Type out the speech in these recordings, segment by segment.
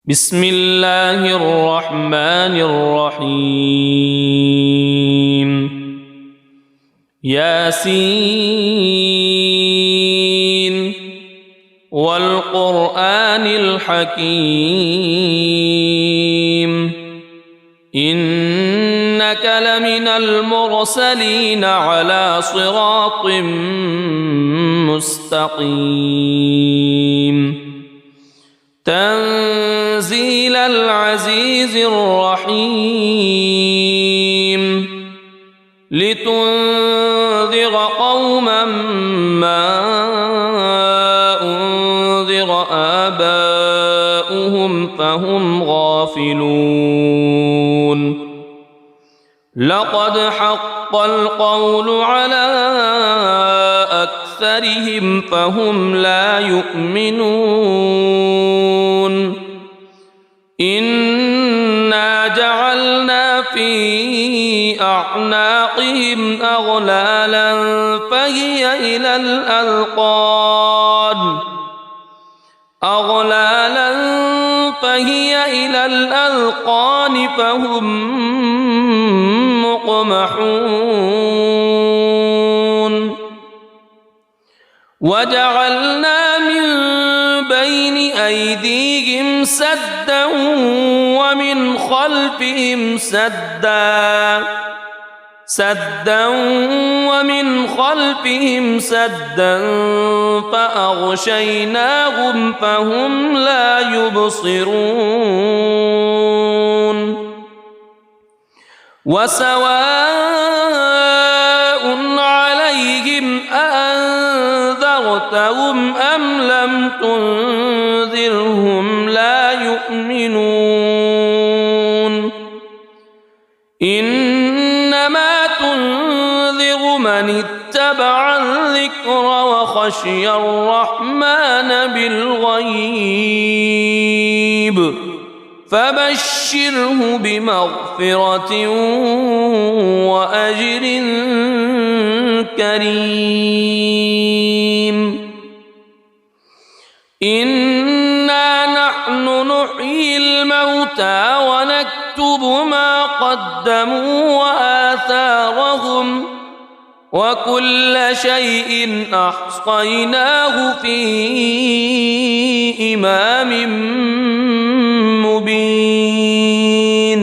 بسم الله الرحمن الرحيم ياسين والقرآن الحكيم إنك لمن المرسلين على صراط مستقيم تنزيل العزيز الرحيم لتنذر قوما ما أنذر آباؤهم فهم غافلون لقد حق القول على أكثرهم فهم لا يؤمنون إنا جعلنا في أعناقهم أغلالا فهي إلى الأذقان فهم مقمحون وجعلنا من بين أيديهم سدا ومن خلفهم سدا فأغشيناهم فهم لا يبصرون وسواء عليهم أأنذرتهم أم لم تنذرهم لا يؤمنون إنما تنذر من اتبع الذكر وخشي الرحمن بالغيب فبشره بمغفرة وأجر كريم إنا نحن نحيي الموتى ونكتب ما قدموا وآثارهم وكل شيء أحصيناه في إمام مبين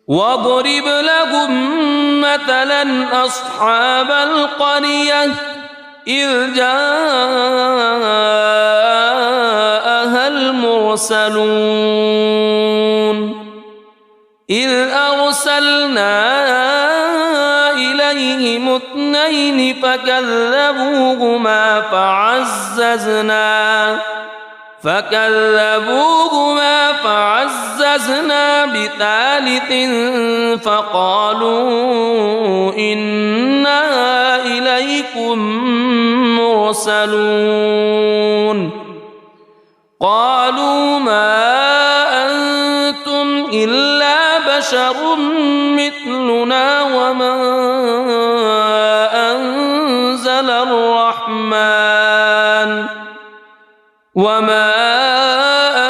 واضرب لهم مثلا أصحاب القرية إذ جاءها المرسلون إذ أرسلنا إليهم اثنين فكذبوهما فعززنا بثالث فقالوا إنا إليكم مرسلون قالوا ما أنتم إلا بشر مثلنا وما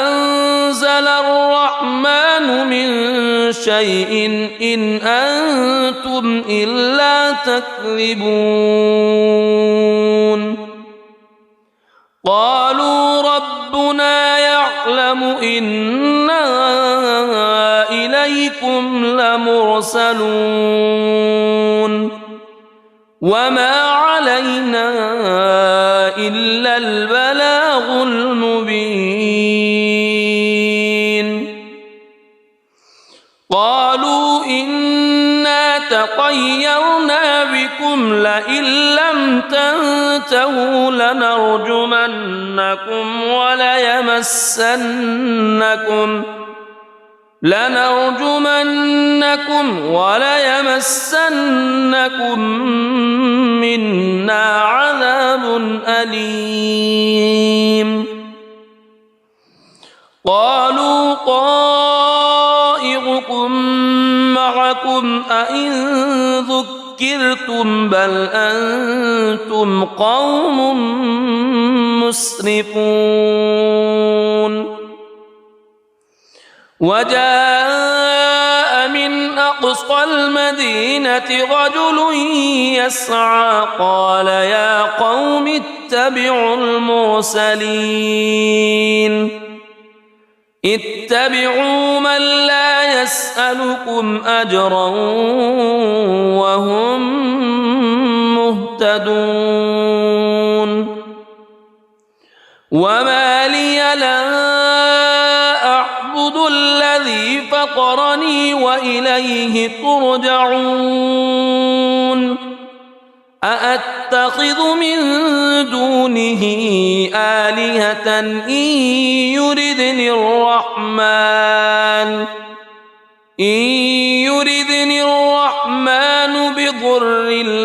أنزل الرحمن من شيء إن أنتم إلا تكذبون قالوا ربنا يعلم إنا إليكم لمرسلون وما علينا إلا البلاغ المبين قالوا إنا تطيرنا بكم لئن لم تنتهوا لنرجمنكم وليمسنكم منا عذاب أليم قالوا طائركم معكم أئن ذكرتم بل أنتم قوم مسرفون وجاء من أقصى المدينة رجل يسعى قال يا قوم اتبعوا المرسلين اتبعوا من لا يسألكم أجرا وهم مهتدون وما لي لا أعبد الذي فطرني وإليه ترجعون أأتخذ من دونه آلهة إن يردني الرحمن بضر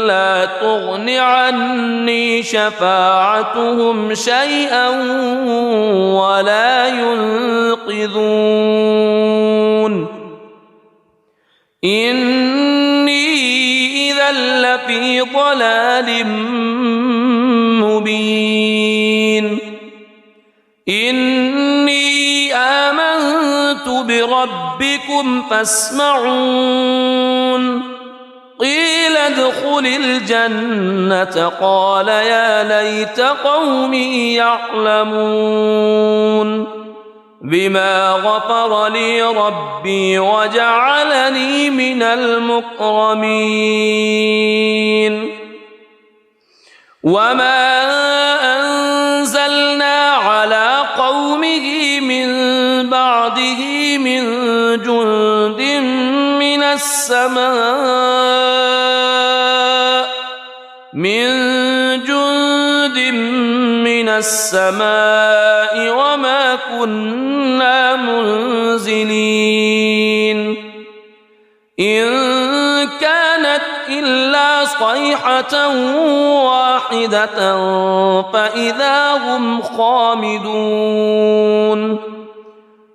لا تغن عني شفاعتهم شيئا ولا ينقذون إني إذا لفي ضلال مبين إني آمنت بربكم فاسمعون قيل ادخل الجنة قال يا ليت قومي يعلمون بما غفر لي ربي وجعلني من المكرمين وما أنزلنا على قومه من بعده من جند من السماء وما كنا منزلين إن كانت إلا صيحة واحدة فإذا هم خامدون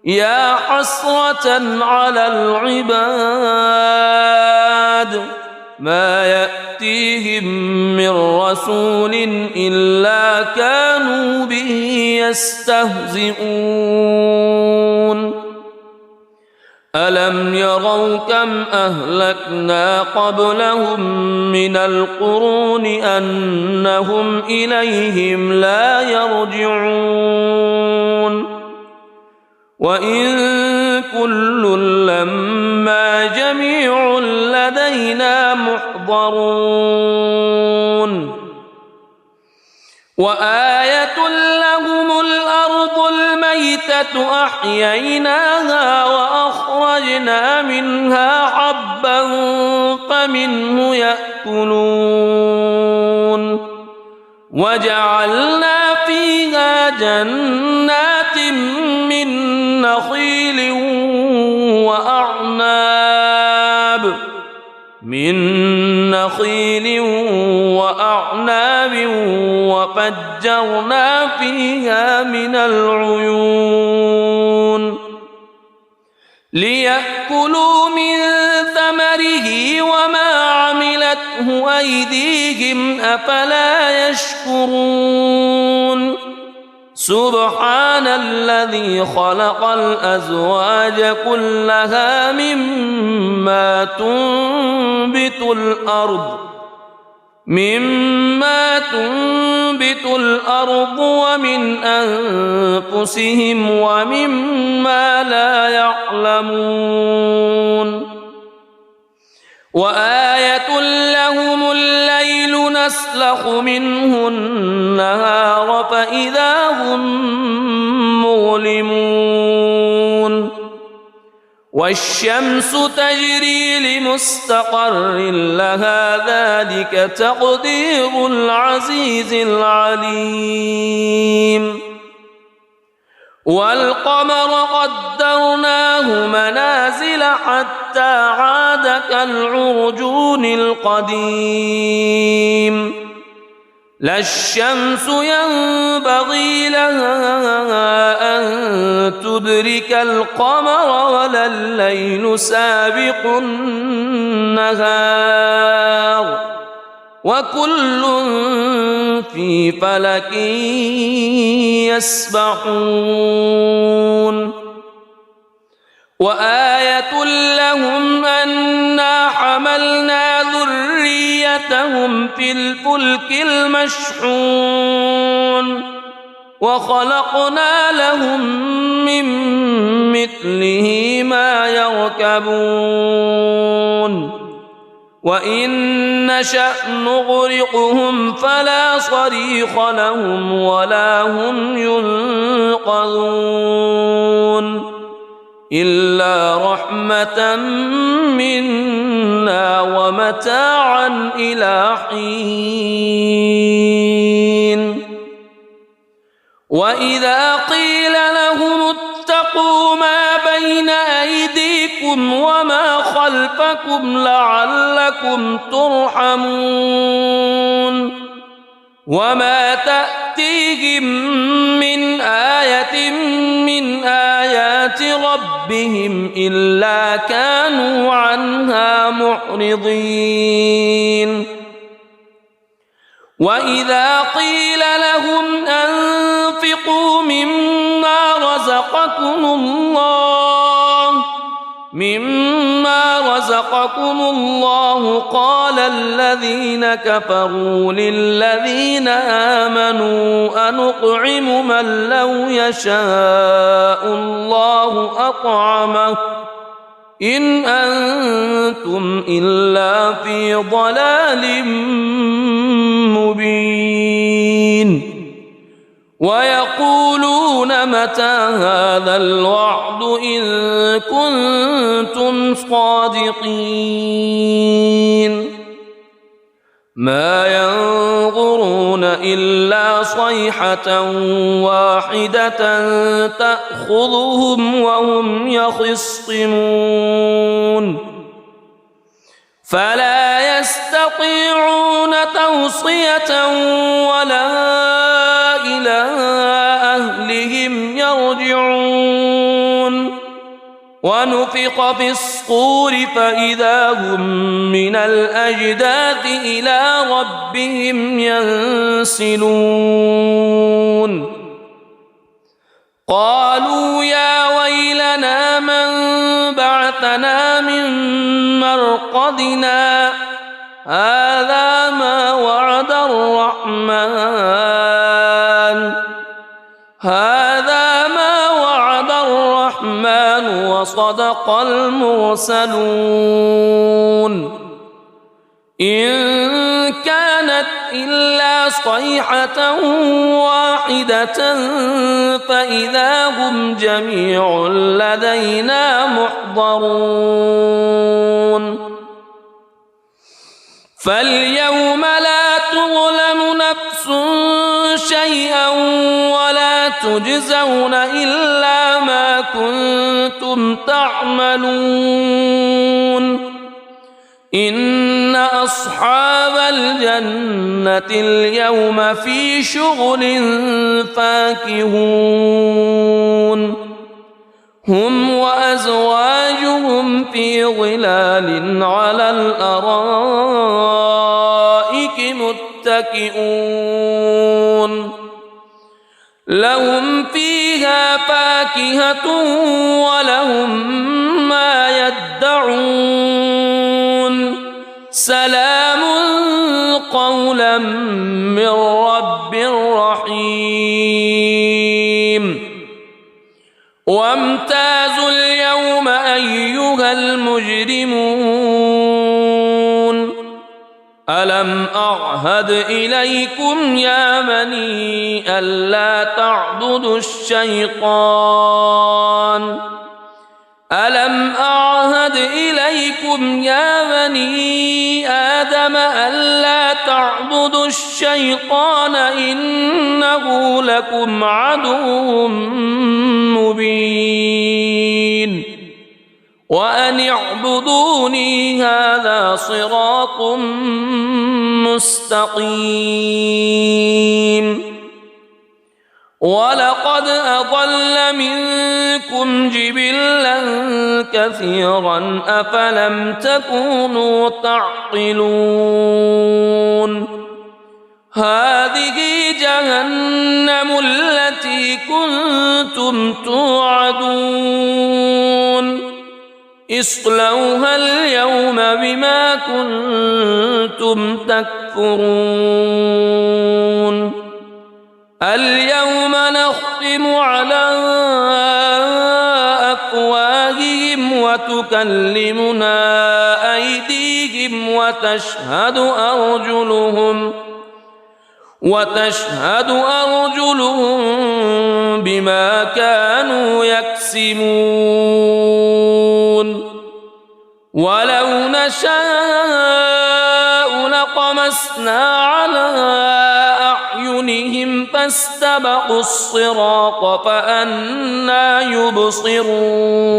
يا حسرة على العباد ما يأتيهم من رسول إلا كانوا به يستهزئون ألم يروا كم أهلكنا قبلهم من القرون أنهم إليهم لا يرجعون وإن كل لما جميع لدينا محضرون وآية لهم الأرض الميتة أحييناها وأخرجنا منها حبا فمنه يأكلون وجعلنا فيها جنات من نخيل وأعناب وفجرنا فيها من العيون ليأكلوا من ثمره وما عملته أيديهم أفلا يشكرون سبحان الذي خلق الأزواج كلها مما تنبت الأرض ومن أنفسهم ومما لا يعلمون وآية لهم الليل نسلخ منه النهار فإذا هم مظلمون والشمس تجري لمستقر لها ذلك تقدير العزيز العليم والقمر قدرناه منازل حتى عاد كالعرجون القديم لا الشمس ينبغي لها أن تدرك القمر ولا الليل سابق النهار وكل في فلك يسبحون وآية لهم أنا حملنا ذريتهم في الفلك المشحون وخلقنا لهم من مثله ما يركبون وإن نشأ نغرقهم فلا صريخ لهم ولا هم ينقذون إلا رحمة منا ومتاعا إلى حين وإذا قيل لهم اتقوا ما بين أيديكم وما خلفكم لعلكم ترحمون وما تأتيهم من آية من آيات ربهم إلا كانوا عنها معرضين وإذا قيل لهم أنفقوا مما رزقكم الله قال الذين كفروا للذين آمنوا أنطعم من لو يشاء الله أطعمه إن أنتم إلا في ضلال مبين ويقولون متى هذا الوعد إن كنتم صادقين ما ينظرون إلا صيحة واحدة تأخذهم وهم يخصمون فلا يستطيعون توصية ولا إلى أهلهم يرجعون ونفخ في الصور فإذا هم من الأجداث إلى ربهم ينسلون قالوا يا ويلنا من بعثنا من مرقدنا هذا ما وعد الرحمن وصدق المرسلون إن كانت إلا صيحة واحدة فإذا هم جميع لدينا محضرون فاليوم لا تظلم نفس شيئا ولا تجزون إلا ما كنتم تعملون إن أصحاب الجنة اليوم في شغل فاكهون هم وأزواجهم في ظلال على الأرائك متكئون لهم فيها فاكهة ولهم ما يدعون سلام قولا من رب رحيم وامتازوا اليوم أيها المجرمون ألم أعهد إليكم يا بني ألا تعبدوا الشيطان ألم أعهد إليكم يا بني آدم ألا تعبدوا الشيطان إنه لكم عدو مبين وأن اعبدوني هذا صراط مستقيم ولقد أضل منكم جبلا كثيرا أفلم تكونوا تعقلون هذه جهنم التي كنتم توعدون اصلوها اليوم بما كنتم تكفرون اليوم نختم على أفواههم وتكلمنا أيديهم وتشهد أرجلهم بما كانوا يكسبون ولو نشاء لطمسنا على أعينهم فاستبقوا الصراط فأنى يبصرون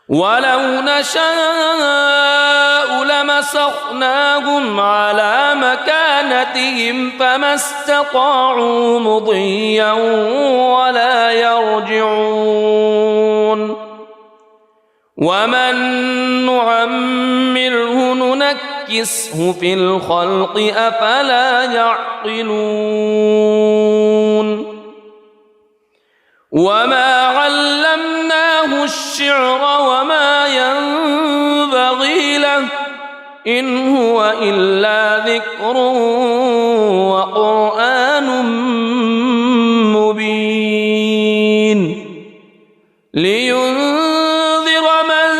ولو نشاء لمسخناهم على مكانتهم فما استطاعوا مضيا ولا يرجعون ومن نعمره ننكسه في الخلق أفلا يعقلون وما علمناه الشعر وما ينبغي له إن هو إلا ذكر وقرآن مبين لينذر من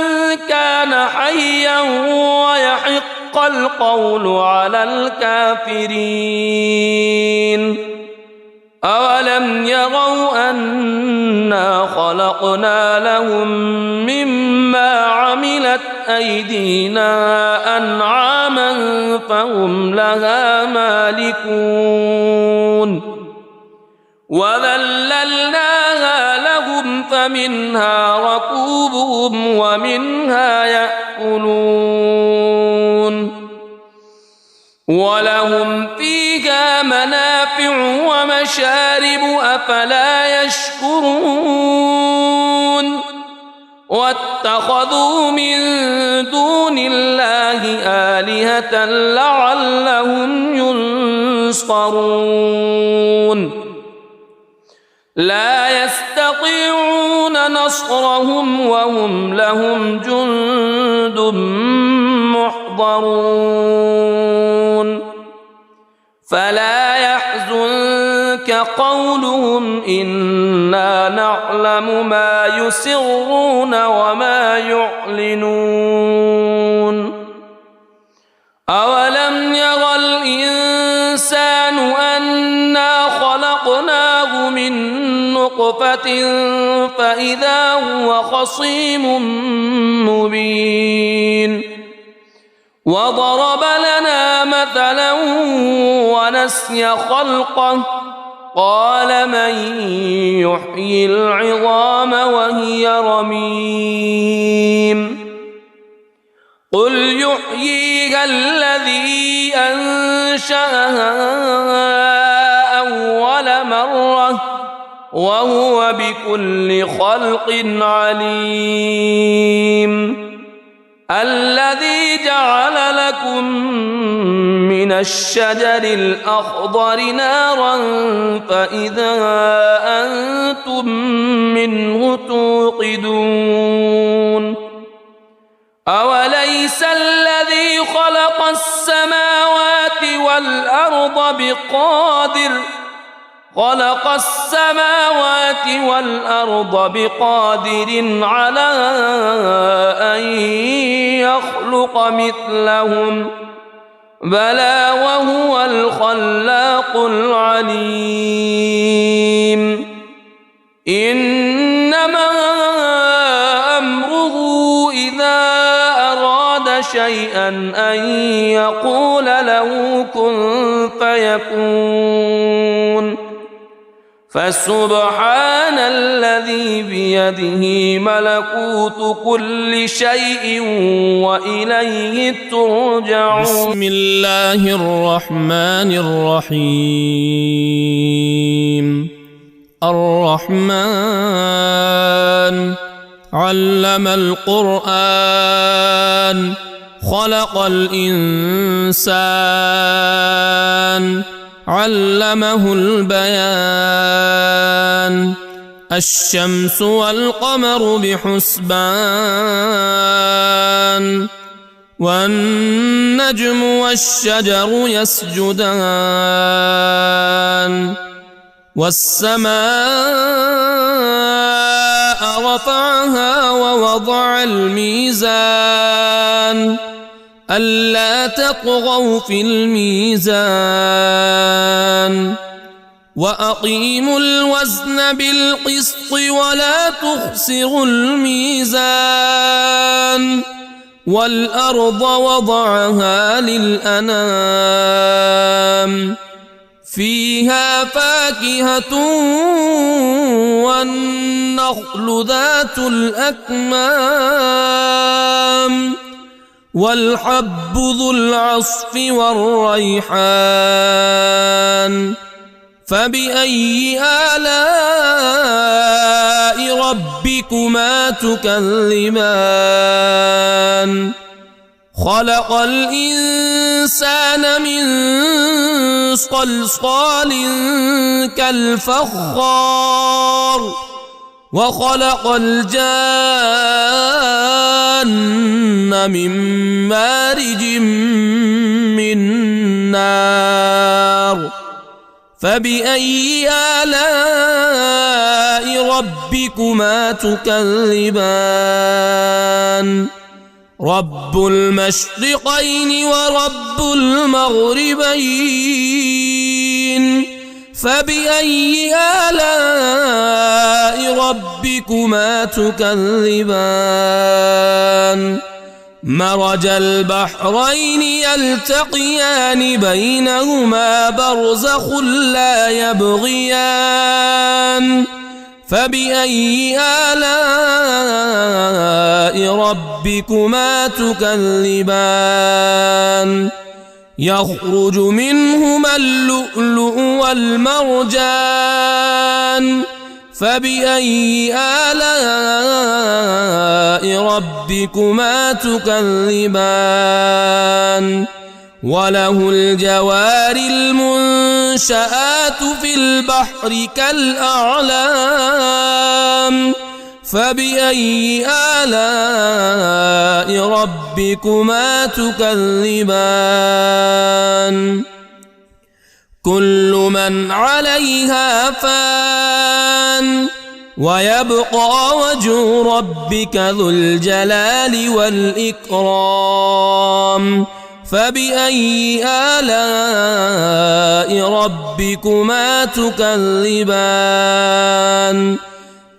كان حيا ويحق القول على الكافرين أولم يروا أنا خلقنا لهم مما عملت أيدينا أنعاما فهم لها مالكون وذللناها لهم فمنها ركوبهم ومنها يأكلون ولهم فيها منافع ومشارب أفلا يشكرون واتخذوا من دون الله آلهة لعلهم ينصرون لا يستطيعون نصرهم وهم لهم جند محضرون فلا يحزنك قولهم إنا نعلم ما يسرون وما يعلنون أولم يرى الإنسان أنا خلقناه من نطفة فإذا هو خصيم مبين وضرب لنا مثلا ونسي خلقه قال من يحيي العظام وهي رميم قل يحييها الذي أنشأها أول مرة وهو بكل خلق عليم الذي جعل لكم من الشجر الأخضر نارا فإذا أنتم منه توقدون أوليس الذي خلق السماوات والأرض بقادر على أن يخلق مثلهم بلى وهو الخلاق العليم إنما أمره إذا أراد شيئا أن يقول له كن فيكون فسبحان الذي بيده ملكوت كل شيء وإليه ترجعون بسم الله الرحمن الرحيم الرحمن علم القرآن خلق الإنسان علمه البيان الشمس والقمر بحسبان والنجم والشجر يسجدان والسماء رفعها ووضع الميزان ألا تطغوا في الميزان وأقيموا الوزن بالقسط ولا تخسروا الميزان والأرض وضعها للأنام فيها فاكهة والنخل ذات الأكمام والحب ذو العصف والريحان فبأي آلاء ربكما تكذبان خلق الإنسان من صلصال كالفخار وخلق الجان من مارج من نار فبأي آلاء ربكما تكذبان رب المشرقين ورب المغربين فبأي آلاء ربكما تكذبان مرج البحرين يلتقيان بينهما برزخ لا يبغيان فبأي آلاء ربكما تكذبان يخرج منهما اللؤلؤ والمرجان فبأي آلاء ربكما تكذبان وله الجوار المنشآت في البحر كالأعلام فبأي آلاء ربكما تكذبان كل من عليها فان ويبقى وجه ربك ذو الجلال والإكرام فبأي آلاء ربكما تكذبان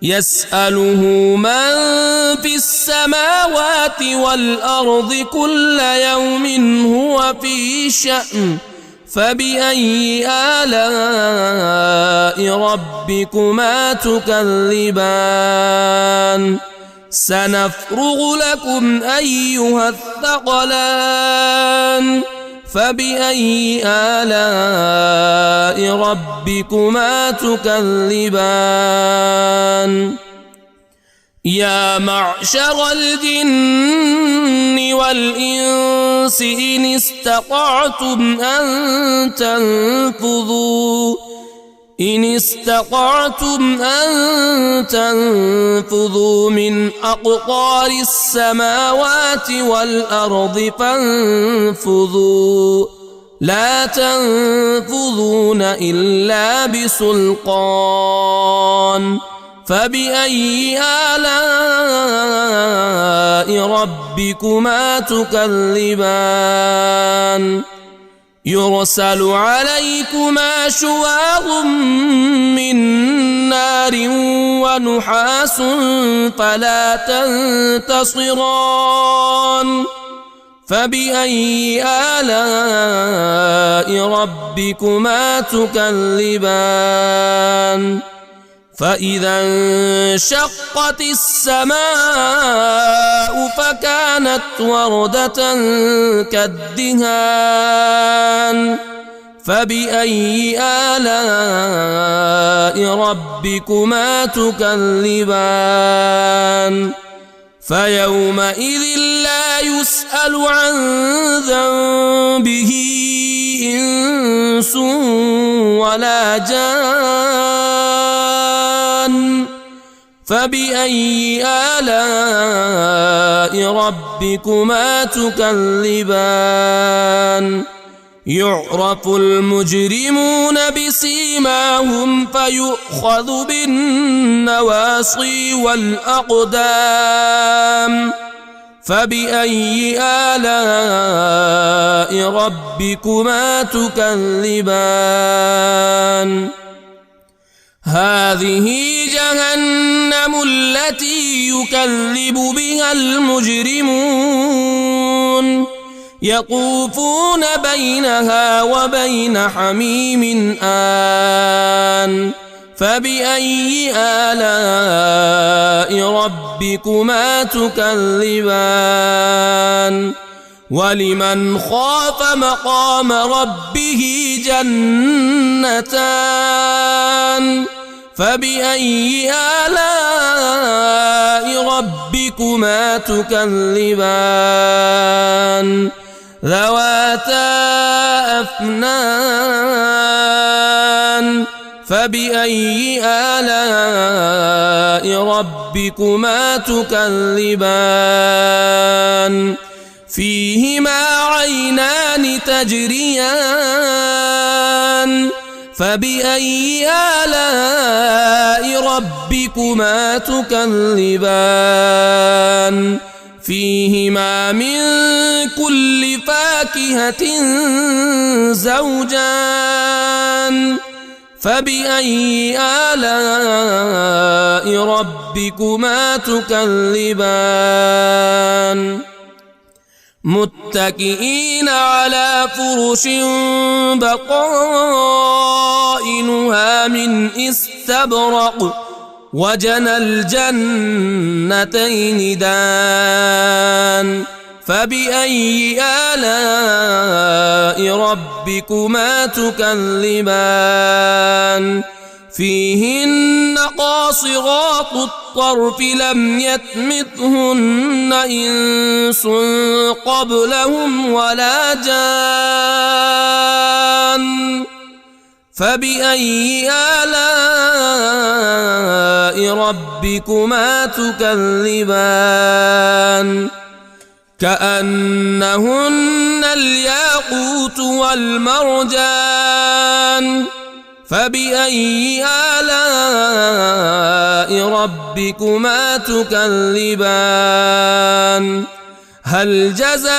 يسأله من في السماوات والأرض كل يوم هو في شأن فبأي آلاء ربكما تكذبان سنفرغ لكم أيها الثقلان فبأي آلاء ربكما تكذبان يا معشر الجن والإنس إن استطعتم أن تنفذوا من أقطار السماوات والأرض فانفذوا لا تنفذون إلا بسلطان فبأي آلاء ربكما تكذبان يرسل عليكما شواظ من نار ونحاس فلا تنتصران فبأي آلاء ربكما تكذبان فإذا انشقت السماء فكانت وردة كالدهان فبأي آلاء ربكما تكذبان فيومئذ لا يسأل عن ذنبه إنس ولا جان فبأي آلاء ربكما تكذبان يعرف المجرمون بسيماهم فيؤخذ بالنواصي والأقدام فبأي آلاء ربكما تكذبان هذه جهنم التي يكذب بها المجرمون يطوفون بينها وبين حميم آن فبأي آلاء ربكما تكذبان ولمن خاف مقام ربه جنتان فبأي آلاء ربكما تكذبان ذواتا أفنان فبأي آلاء ربكما تكذبان فيهما عينان تجريان فبأي آلاء ربكما تكذبان فيهما من كل فاكهة زوجان فبأي آلاء ربكما تكذبان متكئين على فرش بطائنها من استبرق وجنى الجنتين دان فبأي آلاء ربكما تكذبان فيهن قاصرات الطرف لم يطمثهن إنس قبلهم ولا جان فبأي آلاء ربكما تكذبان كأنهن الياقوت والمرجان فبأي آلاء ربكما تكذبان هل جزاء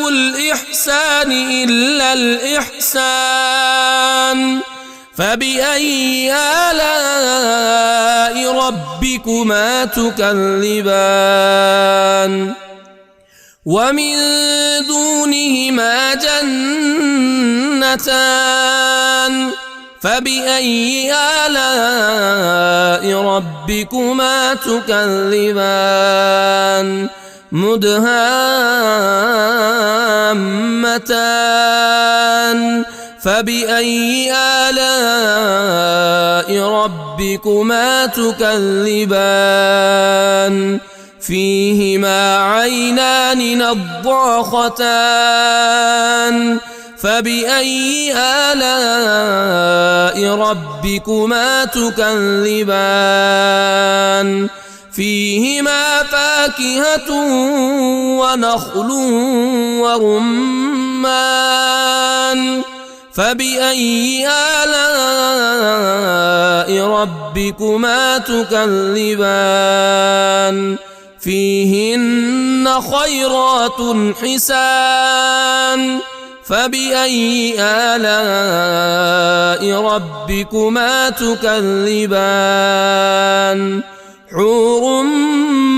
الإحسان إلا الإحسان فبأي آلاء ربكما تكذبان ومن دونهما جنتان فبأي آلاء ربكما تكذبان مدهامتان فبأي آلاء ربكما تكذبان فيهما عينان نضاختان فبأي آلاء ربكما تكذبان فيهما فاكهة ونخل ورمان فبأي آلاء ربكما تكذبان فيهن خيرات حسان فبأي آلاء ربكما تكذبان حور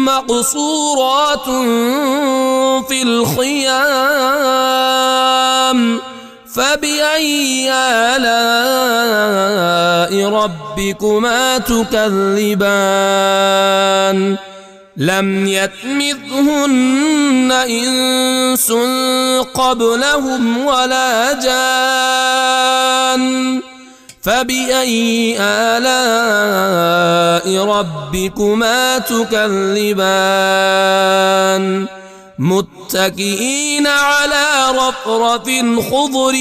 مقصورات في الخيام فبأي آلاء ربكما تكذبان لم يطمثهن إنس قبلهم ولا جان فبأي آلاء ربكما تكذبان متكئين على رفرف خضر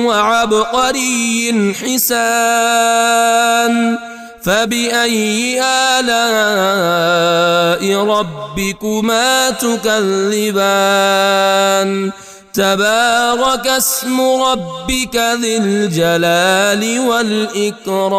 وعبقري حسان فبأي آلاء ربكما تكذبان تبارك اسم ربك ذي الجلال والإكرام